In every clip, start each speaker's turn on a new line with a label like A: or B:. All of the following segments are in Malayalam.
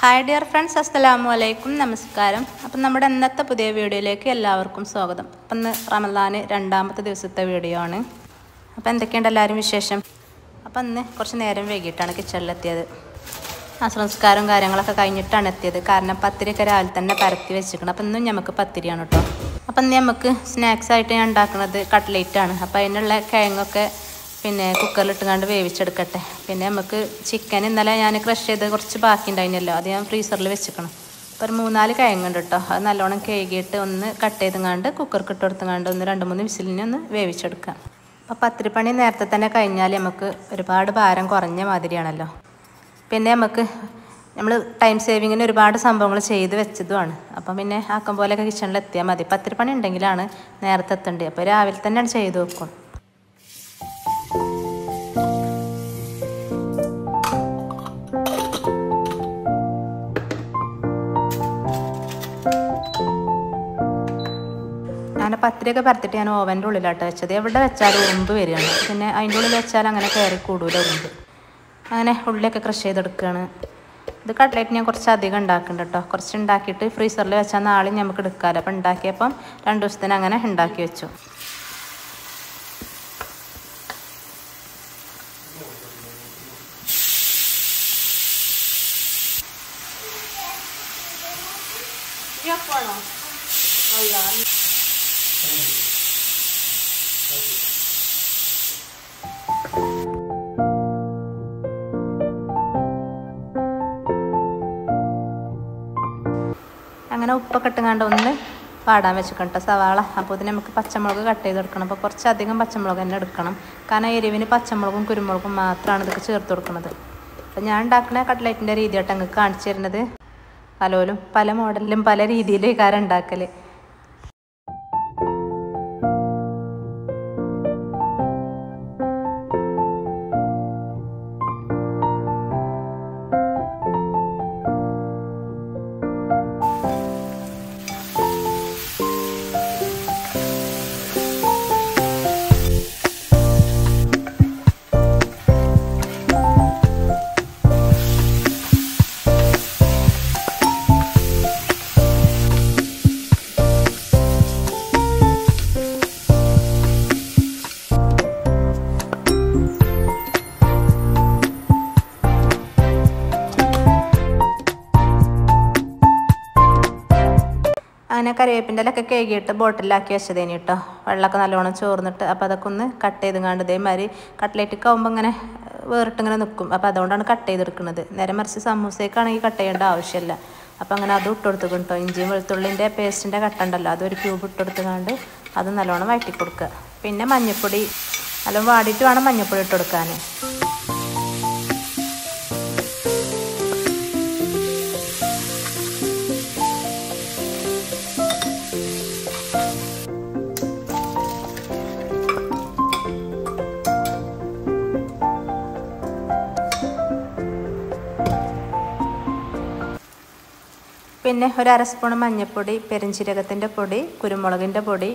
A: ഹായ് ഡിയർ ഫ്രണ്ട്സ്, അസ്സലാമു അലൈക്കും, നമസ്കാരം. അപ്പം നമ്മുടെ ഇന്നത്തെ പുതിയ വീഡിയോയിലേക്ക് എല്ലാവർക്കും സ്വാഗതം. അപ്പം ഇന്ന് റമദാന് രണ്ടാമത്തെ ദിവസത്തെ വീഡിയോ ആണ്. അപ്പം എന്തൊക്കെയുണ്ട് എല്ലാവരും വിശേഷം? അപ്പം ഇന്ന് കുറച്ച് നേരം വൈകിട്ടാണ് കിച്ചണിലെത്തിയത്. സംസ്കാരവും കാര്യങ്ങളൊക്കെ കഴിഞ്ഞിട്ടാണ് എത്തിയത്. കാരണം പത്തിരിയൊക്കെ രാവിലെ തന്നെ പരത്തി വെച്ചിരിക്കണം. അപ്പം ഇന്നും നമുക്ക് പത്തിരിയാണ് കേട്ടോ. അപ്പം ഇന്ന് നമുക്ക് സ്നാക്സായിട്ട് ഞാൻ ഉണ്ടാക്കുന്നത് കട്ട്ലേറ്റാണ്. അപ്പം അതിനുള്ള കിഴങ്ങൊക്കെ കുക്കറിലിട്ടുകൊണ്ട് വേവിച്ചെടുക്കട്ടെ. പിന്നെ നമുക്ക് ചിക്കൻ ഇന്നലെ ഞാൻ ക്രഷ് ചെയ്ത് കുറച്ച് ബാക്കി ഉണ്ടായിരുന്നല്ലോ, അത് ഞാൻ ഫ്രീസറിൽ വെച്ചിക്കണം. അപ്പോൾ ഒരു 3-4 കിഴങ്ങുണ്ട് കേട്ടോ. അത് നല്ലോണം കഴുകിയിട്ട് ഒന്ന് കട്ട് ചെയ്തുകൊണ്ട് കുക്കർക്ക് ഇട്ട് കൊടുത്തുകൊണ്ട് 1-2-3 വിസിലിനെ ഒന്ന് വേവിച്ചെടുക്കാം. അപ്പോൾ പത്തിരിപ്പണി നേരത്തെ തന്നെ കഴിഞ്ഞാൽ നമുക്ക് ഒരുപാട് ഭാരം കുറഞ്ഞ മാതിരിയാണല്ലോ. പിന്നെ നമ്മൾ ടൈം സേവിങ്ങിന് ഒരുപാട് സംഭവങ്ങൾ ചെയ്ത് വെച്ചതുമാണ്. അപ്പം പിന്നെ ആക്കം പോലെയൊക്കെ കിച്ചണിൽ എത്തിയാൽ മതി. പത്തിരിപ്പണി ഉണ്ടെങ്കിലാണ് നേരത്തെ എത്തേണ്ടത്. അപ്പോൾ രാവിലെ തന്നെയാണ് ചെയ്ത് വെക്കും. അങ്ങനെ പത്തിരിയൊക്കെ പരത്തിയിട്ട് ഞാൻ ഓവൻ്റെ ഉള്ളിലാട്ട് വെച്ചത്. എവിടെ വെച്ചാലും ഉറുമ്പ് വരികയാണ്. പിന്നെ അതിൻ്റെ ഉള്ളിൽ വെച്ചാൽ അങ്ങനെ കയറി കൂടൂല ഉറുമ്പ്. അങ്ങനെ ഉള്ളിലൊക്കെ ക്രഷ് ചെയ്തെടുക്കുകയാണ്. ഇത് കട്ട്ലേറ്റ് ഞാൻ കുറച്ച് അധികം ഉണ്ടാക്കുന്നുണ്ട് കേട്ടോ. കുറച്ച് ഉണ്ടാക്കിയിട്ട് ഫ്രീസറിൽ വെച്ചാൽ നാളെ നമുക്ക് എടുക്കാമല്ലോ. അപ്പം ഉണ്ടാക്കിയപ്പം 2 ദിവസത്തിന് അങ്ങനെ ഉണ്ടാക്കി വെച്ചു. അങ്ങനെ ഉപ്പൊക്കെ ഇട്ടുകൊണ്ട് ഒന്ന് പാടാൻ വെച്ചിട്ടുണ്ട് സവാള. അപ്പോൾ ഇതിന് നമുക്ക് പച്ചമുളക് കട്ട് ചെയ്തെടുക്കണം. അപ്പോൾ കുറച്ചധികം പച്ചമുളക് തന്നെ എടുക്കണം. കാരണം എരിവിന് പച്ചമുളകും കുരുമുളകും മാത്രമാണ് ഇതൊക്കെ ചേർത്ത് കൊടുക്കുന്നത്. അപ്പോൾ ഞാൻ ഉണ്ടാക്കുന്ന കട്ട്ലേറ്റിൻ്റെ രീതിയായിട്ട് അങ്ങ് കാണിച്ചു തരുന്നത്. പലരും പല മോഡലിലും പല രീതിയിലും കാരം ഉണ്ടാക്കൽ. അങ്ങനെ കറിവേപ്പിൻ്റെ ഇലയൊക്കെ കഴുകിയിട്ട് ബോട്ടിലാക്കി വെച്ചതേനി കേട്ടോ. വെള്ളമൊക്കെ നല്ലോണം ചോർന്നിട്ട്. അപ്പോൾ അതൊക്കെ ഒന്ന് കട്ട് ചെയ്തുകൊണ്ട് ഇതേമാതിരി കട്ട്ലേറ്റൊക്കെ ആകുമ്പോൾ ഇങ്ങനെ വേറിട്ടിങ്ങനെ നിൽക്കും. അപ്പോൾ അതുകൊണ്ടാണ് കട്ട് ചെയ്തെടുക്കുന്നത്. നേരെ മറിച്ച് സമൂസയ്ക്കാണെങ്കിൽ കട്ട് ചെയ്യേണ്ട ആവശ്യമില്ല. അപ്പോൾ അങ്ങനെ അതും ഇട്ട് കൊടുത്തു കേട്ടോ. ഇഞ്ചിയും വെളുത്തുള്ളിൻ്റെ പേസ്റ്റിൻ്റെ കട്ട ഉണ്ടല്ലോ, അതൊരു ക്യൂബ് ഇട്ട് കൊടുത്തുകൊണ്ട് അത് നല്ലോണം വഴറ്റി കൊടുക്കുക. പിന്നെ മഞ്ഞൾപ്പൊടി നല്ലോണം വാടിയിട്ട് വേണം മഞ്ഞൾപ്പൊടി ഇട്ട് കൊടുക്കാൻ. പിന്നെ 1/2 സ്പൂൺ മഞ്ഞൾപ്പൊടി, പെരുംജീരകത്തിൻ്റെ പൊടി, കുരുമുളകിൻ്റെ പൊടി,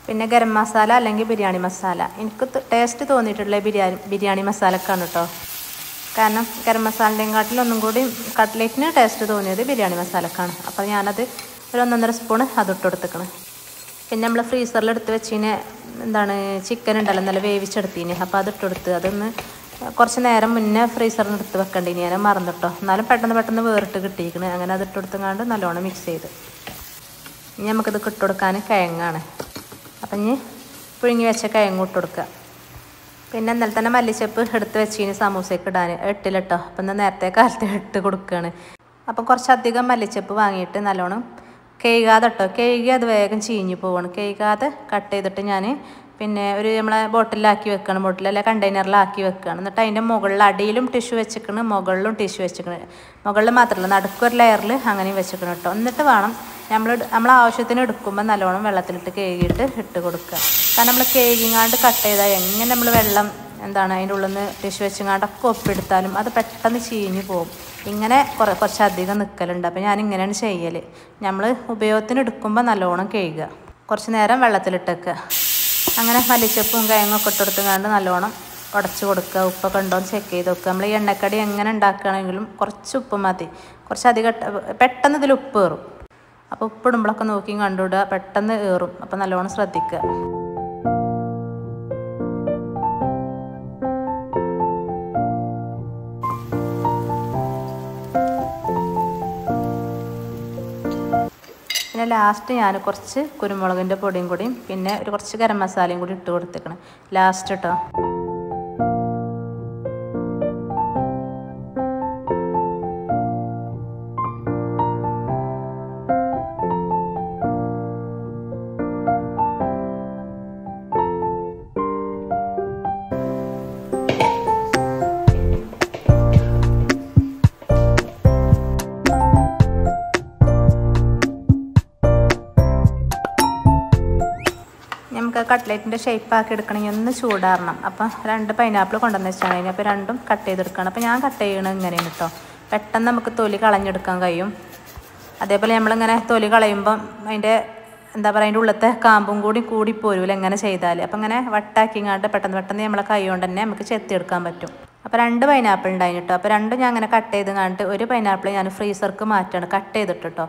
A: പിന്നെ ഗരം മസാല അല്ലെങ്കിൽ ബിരിയാണി മസാല. എനിക്ക് ടേസ്റ്റ് തോന്നിയിട്ടുള്ള ബിരിയാണി മസാലക്കാണ് കേട്ടോ. കാരണം ഗരം മസാലൻ്റെയും കാട്ടിലൊന്നും കൂടി കട്ട്ലേറ്റിന് ടേസ്റ്റ് തോന്നിയത് ബിരിയാണി മസാലക്കാണ്. അപ്പോൾ ഞാനത് ഒരു 1-1.5 സ്പൂൺ അതിട്ട് കൊടുത്തേക്കണം. പിന്നെ നമ്മൾ ഫ്രീസറിൽ എടുത്ത് വെച്ചിന് ചിക്കൻ ഉണ്ടല്ലോ, നല്ല വേവിച്ചെടുത്തിന്. അപ്പോൾ അതിട്ട് കൊടുത്ത് അതൊന്ന് കുറച്ച് നേരം മുന്നേ ഫ്രീസറിന് എടുത്ത് വെക്കേണ്ടിനി. ഞാൻ മറന്നിട്ടോ. എന്നാലും പെട്ടെന്ന് വേറിട്ട് കിട്ടിയിരിക്കണ്. അങ്ങനെ അത് ഇട്ടെടുത്തങ്ങാണ്ട് നല്ലോണം മിക്സ് ചെയ്ത് ഇനി നമുക്കിത് ഇട്ട് കൊടുക്കാൻ കിഴങ്ങാണ്. അപ്പം ഇനി പുഴുങ്ങി വെച്ച കിഴങ്ങ് ഇട്ട് കൊടുക്കുക. പിന്നെ ഇന്നലെ തന്നെ മല്ലിച്ചപ്പ് എടുത്ത് വെച്ചിന് സമൂസയ്ക്ക് ഇടാൻ 8-ലിട്ടോ. അപ്പം എന്നാൽ നേരത്തെ കാലത്ത് 8 കൊടുക്കുകയാണ്. അപ്പം കുറച്ചധികം മല്ലിച്ചപ്പ് വാങ്ങിയിട്ട് നല്ലോണം കഴുകാതെ കേട്ടോ. കഴുകി അത് വേഗം ചീഞ്ഞു പോവാണ്. കഴുകാതെ കട്ട് ചെയ്തിട്ട് ഞാൻ പിന്നെ നമ്മളെ ബോട്ടിലാക്കി വെക്കണം. ബോട്ടിലല്ല കണ്ടെയ്നറിലാക്കി വെക്കുകയാണ്. എന്നിട്ട് അതിൻ്റെ മുകളിൽ അടിയിലും ടിഷ്യൂ വെച്ചിക്കണം, മുകളിലും ടിഷ്യൂ വെച്ചിക്കണം. മുകളിൽ മാത്രമല്ല, നടുക്കൊരു ലെയറിൽ അങ്ങനെയും വെച്ചിക്കണം കേട്ടോ. എന്നിട്ട് വേണം നമ്മൾ ആവശ്യത്തിന് എടുക്കുമ്പോൾ നല്ലോണം വെള്ളത്തിലിട്ട് കഴുകിയിട്ട് ഇട്ട് കൊടുക്കുക. കാരണം നമ്മൾ കഴുകിങ്ങാണ്ട് കട്ട് ചെയ്താൽ എങ്ങനെ നമ്മൾ വെള്ളം അതിൻ്റെ ഉള്ളിൽ നിന്ന് ടിഷ്യൂ വെച്ചിങ്ങാണ്ടൊക്കെ ഒപ്പിയെടുത്താലും അത് പെട്ടെന്ന് ചീഞ്ഞു പോകും. ഇങ്ങനെ കുറച്ചധികം നിൽക്കലുണ്ട്. അപ്പോൾ ഞാനിങ്ങനെയാണ് ചെയ്യൽ. നമ്മൾ ഉപയോഗത്തിന് എടുക്കുമ്പോൾ നല്ലോണം കഴുകുക, കുറച്ച് നേരം വെള്ളത്തിലിട്ടേക്കുക. അങ്ങനെ മല്ലിച്ചപ്പും കിഴങ്ങൊക്കെ ഇട്ടെടുത്തുകൊണ്ട് നല്ലോണം ഉടച്ച് കൊടുക്കുക. ഉപ്പൊക്കെ ഉണ്ടോ എന്ന് ചെക്ക് ചെയ്ത് നോക്കുക. നമ്മൾ ഈ എണ്ണക്കടി എങ്ങനെ ഉണ്ടാക്കുകയാണെങ്കിലും കുറച്ച് ഉപ്പ് മതി. കുറച്ച് അധികം പെട്ടെന്ന് ഇതിൽ ഉപ്പ് കയറും. അപ്പോൾ ഉപ്പിടുമ്പോഴൊക്കെ നോക്കി കണ്ടുവിടുക, പെട്ടെന്ന് കയറും. അപ്പോൾ നല്ലോണം ശ്രദ്ധിക്കുക. പിന്നെ ലാസ്റ്റ് ഞാൻ കുറച്ച് കുരുമുളകിൻ്റെ പൊടിയും കൂടിയും പിന്നെ ഒരു കുറച്ച് ഗരം മസാലയും കൂടി ഇട്ട് കൊടുത്തേക്കണം ലാസ്റ്റ് കേട്ടോ. നമുക്ക് കട്ട്ലേറ്റിൻ്റെ ഷേപ്പാക്കി എടുക്കണമെങ്കിൽ ഒന്ന് ചൂടാറണം. അപ്പം 2 പൈനാപ്പിൾ കൊണ്ടുവന്ന് വെച്ചാൽ കഴിഞ്ഞാൽ അപ്പോൾ രണ്ടും കട്ട് ചെയ്തെടുക്കണം. അപ്പോൾ ഞാൻ കട്ട് ചെയ്യണത് ഇങ്ങനെയാണ് കേട്ടോ. പെട്ടെന്ന് നമുക്ക് തൊലി കളഞ്ഞെടുക്കാൻ കഴിയും. അതേപോലെ നമ്മളിങ്ങനെ തൊലി കളയുമ്പം അതിൻ്റെ എന്താ പറയുക, അതിൻ്റെ ഉള്ളത്തെ കാമ്പും കൂടി പോരൂല എങ്ങനെ ചെയ്താൽ. അപ്പം ഇങ്ങനെ വട്ടാക്കിങ്ങാണ്ട് പെട്ടെന്ന് നമ്മളെ കൈ കൊണ്ട് തന്നെ നമുക്ക് ചെത്തിയെടുക്കാൻ പറ്റും. അപ്പോൾ 2 പൈനാപ്പിൾ ഉണ്ടായിരുന്നു കേട്ടോ. അപ്പോൾ രണ്ടും ഞാൻ അങ്ങനെ കട്ട് ചെയ്ത് കണ്ടിട്ട് ഒരു പൈനാപ്പിൾ ഞാൻ ഫ്രീസർക്ക് മാറ്റാണ് കട്ട് ചെയ്തിട്ട് കേട്ടോ.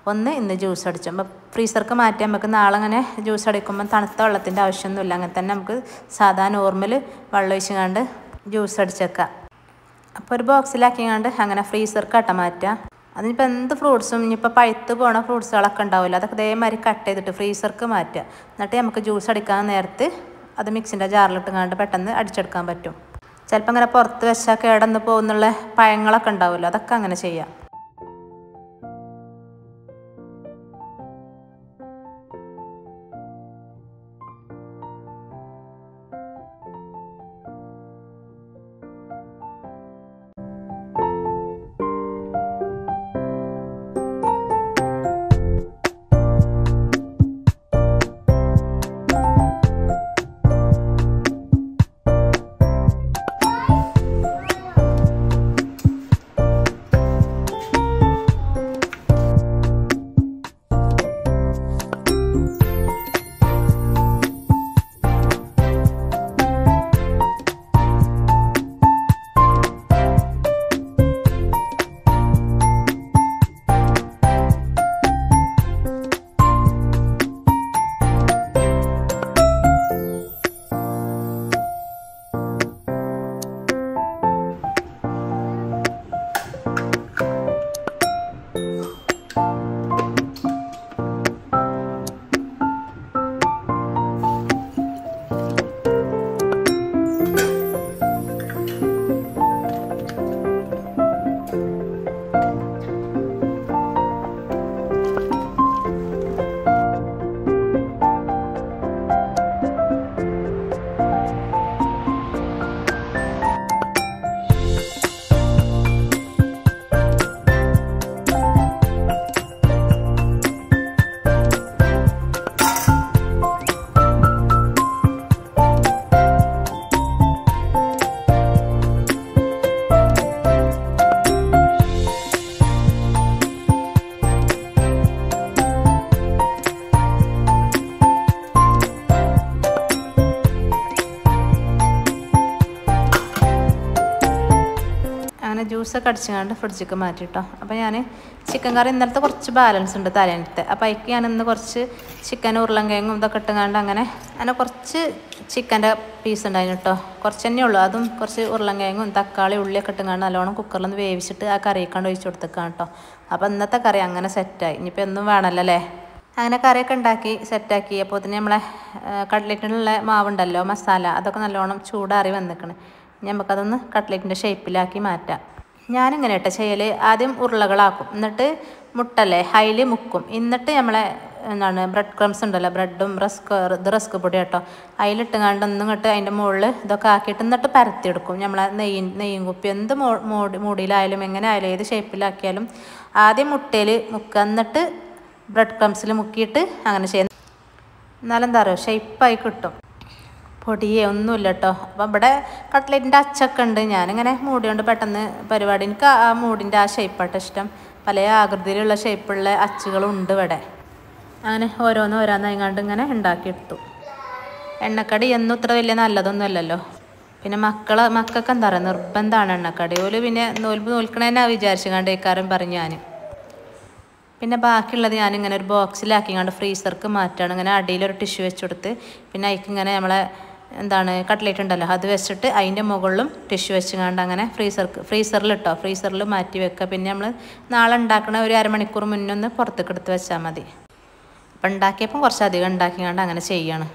A: ഒന്ന് ഇന്ന് ജ്യൂസ് അടിച്ചു. അപ്പോൾ ഫ്രീസർക്ക് മാറ്റി നമുക്ക് നാളെ അങ്ങനെ ജ്യൂസ് അടിക്കുമ്പോൾ തണുത്ത വെള്ളത്തിൻ്റെ ആവശ്യമൊന്നുമില്ല. അങ്ങനെ തന്നെ നമുക്ക് സാധാ നോർമൽ വെള്ളം ഒഴിച്ചുകൊണ്ട് ജ്യൂസ് അടിച്ചേക്കാം. അപ്പോൾ ഒരു ബോക്സിലാക്കിങ്ങാണ്ട് അങ്ങനെ ഫ്രീസർക്ക് കട്ട മാറ്റുക. അതിനിപ്പോൾ എന്ത് ഫ്രൂട്ട്സും ഇനിയിപ്പോൾ പഴുത്ത് പോണ ഫ്രൂട്ട്സുകളൊക്കെ ഉണ്ടാവില്ല, അതൊക്കെ ഇതേമാതിരി കട്ട് ചെയ്തിട്ട് ഫ്രീസർക്ക് മാറ്റുക. എന്നിട്ട് നമുക്ക് ജ്യൂസ് അടിക്കാൻ നേരത്ത് അത് മിക്സിൻ്റെ ജാറിലിട്ടുങ്ങാണ്ട് പെട്ടെന്ന് അടിച്ചെടുക്കാൻ പറ്റും. ചിലപ്പോൾ അങ്ങനെ പുറത്ത് വെച്ചാൽ കേടന്ന് പോകുന്നുള്ള പഴങ്ങളൊക്കെ ഉണ്ടാവുമല്ലോ, അതൊക്കെ അങ്ങനെ ചെയ്യാം. ജ്യൂസൊക്കെ അടിച്ചുകൊണ്ട് ഫ്രിഡ്ജിലേക്ക് മാറ്റിട്ടോ. അപ്പോൾ ഞാൻ ചിക്കൻ കറി ഇന്നലത്തെ കുറച്ച് ബാലൻസ് ഉണ്ട് തലേന്നത്തെ. അപ്പോൾ അതിലേക്ക് ഞാൻ ഇന്ന് കുറച്ച് ചിക്കൻ ഉരുളൻകിഴങ്ങും ഇതൊക്കെ ഇട്ടുകൊണ്ട് അങ്ങനെ കുറച്ച് ചിക്കൻ്റെ പീസ് ഉണ്ടായിരുന്നു കേട്ടോ. കുറച്ച് തന്നെ ഉള്ളൂ. അതും കുറച്ച് ഉരുളൻകിഴങ്ങും തക്കാളി ഉള്ളിയൊക്കെ ഇട്ടുകൊണ്ട് നല്ലോണം കുക്കറിലൊന്ന് വേവിച്ചിട്ട് ആ കറിയൊക്കെ ഒഴിച്ച് കൊടുത്തേക്കാണ് കേട്ടോ. അപ്പോൾ ഇന്നത്തെ കറി അങ്ങനെ സെറ്റായി. ഇനിയിപ്പോൾ ഒന്നും വേണമല്ലോ അല്ലേ. അങ്ങനെ കറിയൊക്കെ ഉണ്ടാക്കി സെറ്റാക്കി. അപ്പോൾ തന്നെ നമ്മളെ കട്ട്ലേറ്റിനുള്ള മാവുണ്ടല്ലോ, മസാല, അതൊക്കെ നല്ലോണം ചൂടാറി വന്നിക്കണം. നമുക്കതൊന്ന് കട്ട്ലേറ്റിൻ്റെ ഷേപ്പിലാക്കി മാറ്റാം. ഞാനിങ്ങനെ കേട്ടോ ചെയ്യൽ, ആദ്യം ഉരുളകളാക്കും, എന്നിട്ട് മുട്ടല്ലേ അതിൽ മുക്കും, എന്നിട്ട് നമ്മളെ ബ്രെഡ് ക്രംസ് ഉണ്ടല്ലോ, ബ്രെഡും റസ്ക് പൊടി കേട്ടോ, അതിലിട്ടുകൊണ്ട് ഒന്നിങ്ങോട്ട് അതിൻ്റെ മുകളിൽ ഇതൊക്കെ ആക്കിയിട്ട് എന്നിട്ട് പരത്തിയെടുക്കും. നമ്മളെ നെയ്യും കുപ്പി എന്ത് മൂടിയിലായാലും എങ്ങനെ ആയാലും ഏത് ഷേപ്പിലാക്കിയാലും ആദ്യം മുട്ടയിൽ മുക്കുക, എന്നിട്ട് ബ്രെഡ് ക്രംസിൽ മുക്കിയിട്ട് അങ്ങനെ ചെയ്യുന്നത്. എന്നാലും എന്താ പറയുക, ഷേപ്പായി കിട്ടും. പൊടിയേ ഒന്നുമില്ല കേട്ടോ. അപ്പം ഇവിടെ കട്ട്ലേറ്റിൻ്റെ അച്ചൊക്കെ ഉണ്ട്. ഞാനിങ്ങനെ മൂടി കൊണ്ട് പെട്ടെന്ന് പരിപാടി, എനിക്ക് ആ മൂടിൻ്റെ ആ ഷേപ്പായിട്ട് ഇഷ്ടം. പല ആകൃതിയിലുള്ള ഷേപ്പുള്ള അച്ചുകളും ഉണ്ട് ഇവിടെ. അങ്ങനെ ഓരോന്നോരോന്നായിങ്ങാണ്ട് ഇങ്ങനെ ഉണ്ടാക്കിയെടുത്തു. എണ്ണക്കടി എന്നും ഇത്ര വലിയ നല്ലതൊന്നും അല്ലല്ലോ. പിന്നെ മക്കൾക്ക് എന്താ പറയുക നിർബന്ധമാണ് എണ്ണക്കടി. ഓല് പിന്നെ നോൽക്കണേന്നാ വിചാരിച്ചു കണ്ടേക്കാരും പറഞ്ഞു ഞാൻ. പിന്നെ ബാക്കിയുള്ളത് ഞാനിങ്ങനെ ഒരു ബോക്സിലാക്കി കണ്ട് ഫ്രീസർക്ക് മാറ്റുകയാണ്. ഇങ്ങനെ അടിയിലൊരു ടിഷ്യൂ വെച്ച് കൊടുത്ത് പിന്നെ അതിലേക്ക് ഇങ്ങനെ നമ്മളെ കട്ട്ലേറ്റ് ഉണ്ടല്ലോ അത് വെച്ചിട്ട് അതിൻ്റെ മുകളിലും ടിഷ്യൂ വെച്ച് കണ്ട് അങ്ങനെ ഫ്രീസറിൽ മാറ്റി വെക്കുക. പിന്നെ നമ്മൾ നാളെ ഉണ്ടാക്കണ ഒരു അരമണിക്കൂർ മുന്നൊന്ന് പുറത്തേക്ക് എടുത്ത് വെച്ചാൽ മതി. അപ്പം ഉണ്ടാക്കിയപ്പം കുറച്ചധികം ഉണ്ടാക്കി കണ്ട് അങ്ങനെ ചെയ്യാണ്.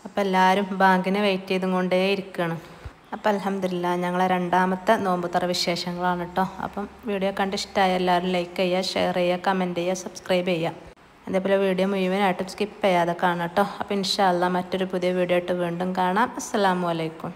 A: അപ്പോൾ എല്ലാവരും ബാങ്കിനെ വെയിറ്റ് ചെയ്തും കൊണ്ടേ ഇരിക്കുകയാണ്. അപ്പോൾ അൽഹംദുലില്ലാ ഞങ്ങളെ രണ്ടാമത്തെ നോമ്പുതറ വിശേഷങ്ങളാണ് കേട്ടോ. അപ്പം വീഡിയോ കണ്ട് ഇഷ്ടമായ എല്ലാവരും ലൈക്ക് ചെയ്യുക, ഷെയർ ചെയ്യുക, കമൻറ്റ് ചെയ്യുക, സബ്സ്ക്രൈബ് ചെയ്യുക. അതേപോലെ വീഡിയോ മുഴുവനായിട്ട് സ്കിപ്പ് ചെയ്യാതെ കാണാം കേട്ടോ. അപ്പോൾ ഇൻഷാ അല്ലാഹ് മറ്റൊരു പുതിയ വീഡിയോ ആയിട്ട് വീണ്ടും കാണാം. അസ്സലാമു അലൈക്കും.